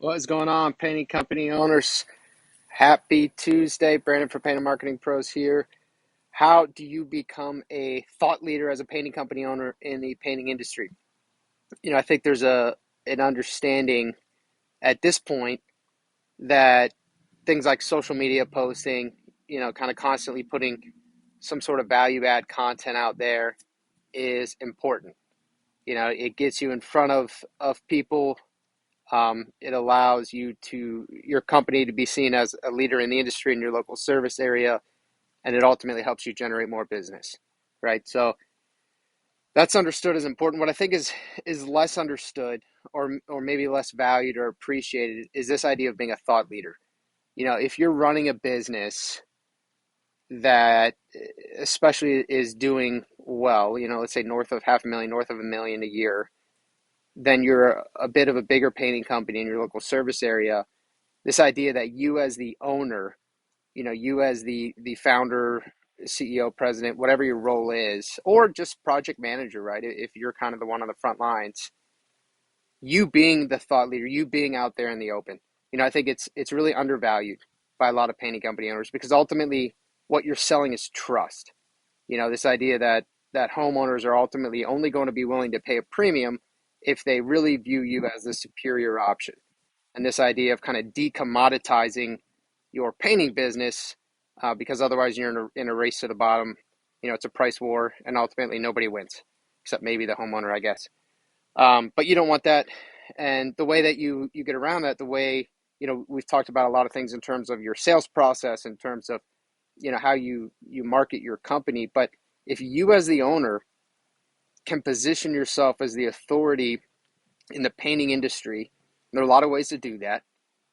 What is going on, painting company owners? Happy Tuesday. Brandon for Painting Marketing Pros here. How do you become a thought leader as a painting company owner in the painting industry? I think there's an understanding at this point that things like social media posting, kind of constantly putting some sort of value add content out there is important. It gets you in front of people. It allows your company to be seen as a leader in the industry in your local service area, and it ultimately helps you generate more business, right? So that's understood as important. What I think is less understood, or maybe less valued or appreciated, is this idea of being a thought leader. If you're running a business that especially is doing well, let's say north of 500,000, north of 1 million a year, then you're a bit of a bigger painting company in your local service area. This idea that you as the owner, you as the founder, CEO, president, whatever your role is, or just project manager, right? If you're kind of the one on the front lines, you being the thought leader, you being out there in the open, I think it's really undervalued by a lot of painting company owners, because ultimately what you're selling is trust. This idea that homeowners are ultimately only going to be willing to pay a premium if they really view you as the superior option. And this idea of kind of decommoditizing your painting business, because otherwise you're in a race to the bottom. It's a price war, and ultimately nobody wins, except maybe the homeowner, I guess. But you don't want that. And the way that you get around that, the way, we've talked about a lot of things in terms of your sales process, in terms of, how you market your company. But if you as the owner can position yourself as the authority in the painting industry, there are a lot of ways to do that.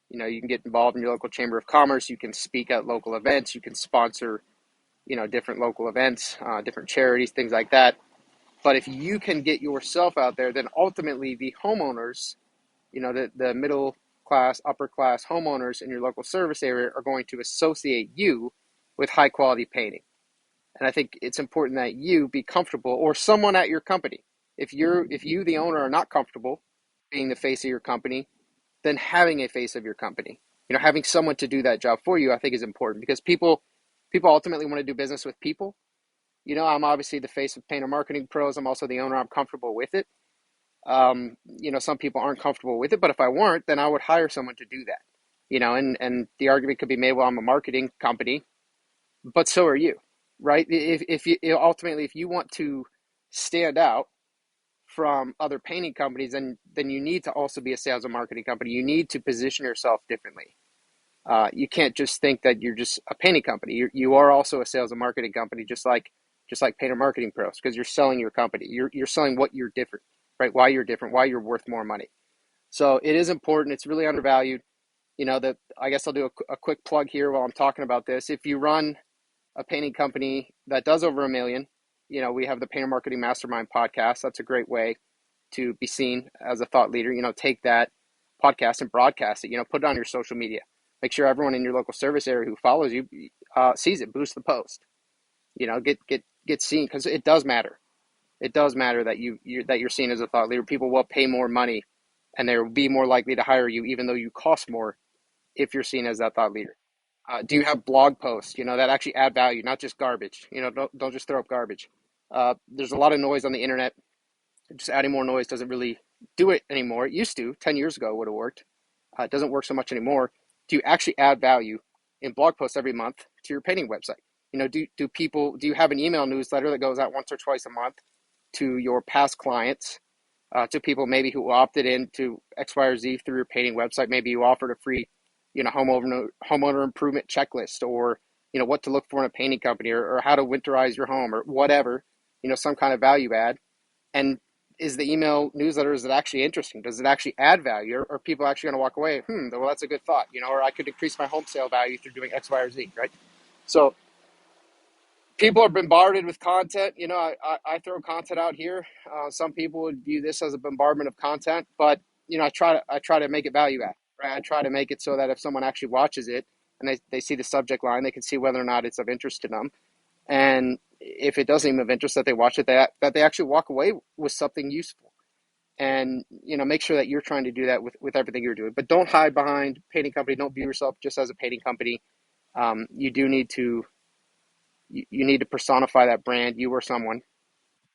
You can get involved in your local chamber of commerce. You can speak at local events. You can sponsor, different local events, different charities, things like that. But if you can get yourself out there, then ultimately the homeowners, the middle class, upper class homeowners in your local service area are going to associate you with high quality painting. And I think it's important that you be comfortable, or someone at your company. If you, the owner, are not comfortable being the face of your company, then having a face of your company, having someone to do that job for you, I think is important, because people ultimately want to do business with people. I'm obviously the face of Painter Marketing Pros. I'm also the owner. I'm comfortable with it. Some people aren't comfortable with it, but if I weren't, then I would hire someone to do that. And the argument could be made, well, I'm a marketing company, but so are you, right? If you ultimately, if you want to stand out from other painting companies, then you need to also be a sales and marketing company. You need to position yourself differently. You can't just think that you're just a painting company. You are also a sales and marketing company, just like Painter Marketing Pros, because you're selling your company. You're selling what you're different, right? Why you're different, why you're worth more money. So it is important. It's really undervalued. That I guess I'll do a quick plug here while I'm talking about this. If you run a painting company that does over 1 million, we have the Painter Marketing Mastermind podcast. That's a great way to be seen as a thought leader. Take that podcast and broadcast it. Put it on your social media. Make sure everyone in your local service area who follows you sees it. Boost the post. Get seen, because it does matter. It does matter that you're seen as a thought leader. People will pay more money, and they'll be more likely to hire you, even though you cost more, if you're seen as that thought leader. Do you have blog posts, that actually add value, not just garbage? Don't just throw up garbage. There's a lot of noise on the internet. Just adding more noise doesn't really do it anymore. It used to. 10 years ago it would have worked. It doesn't work so much anymore. Do you actually add value in blog posts every month to your painting website? Do you have an email newsletter that goes out once or twice a month to your past clients, to people maybe who opted into X, Y, or Z through your painting website? Maybe you offered a free, homeowner improvement checklist, or, what to look for in a painting company, or how to winterize your home, or whatever, some kind of value add. And is the email newsletter, is it actually interesting? Does it actually add value? Or are people actually going to walk away? Well, that's a good thought, or I could increase my home sale value through doing X, Y, or Z, right? So people are bombarded with content. I throw content out here. Some people would view this as a bombardment of content, but I try to make it value add. Right? I try to make it so that if someone actually watches it and they see the subject line, they can see whether or not it's of interest to them. And if it doesn't seem of interest that they watch it, that they actually walk away with something useful. and make sure that you're trying to do that with everything you're doing. But don't hide behind painting company. Don't view yourself just as a painting company. You do need to you need to personify that brand, you or someone,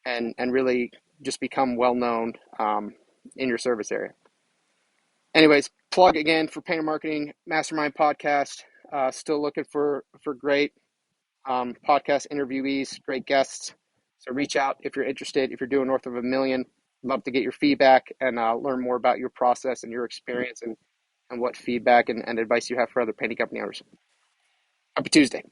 and really just become well known in your service area. Anyways, plug again for Painter Marketing Mastermind podcast. Still looking for great podcast interviewees, great guests. So reach out if you're interested. If you're doing north of 1 million, love to get your feedback and learn more about your process and your experience and what feedback and advice you have for other painting company owners. Happy Tuesday.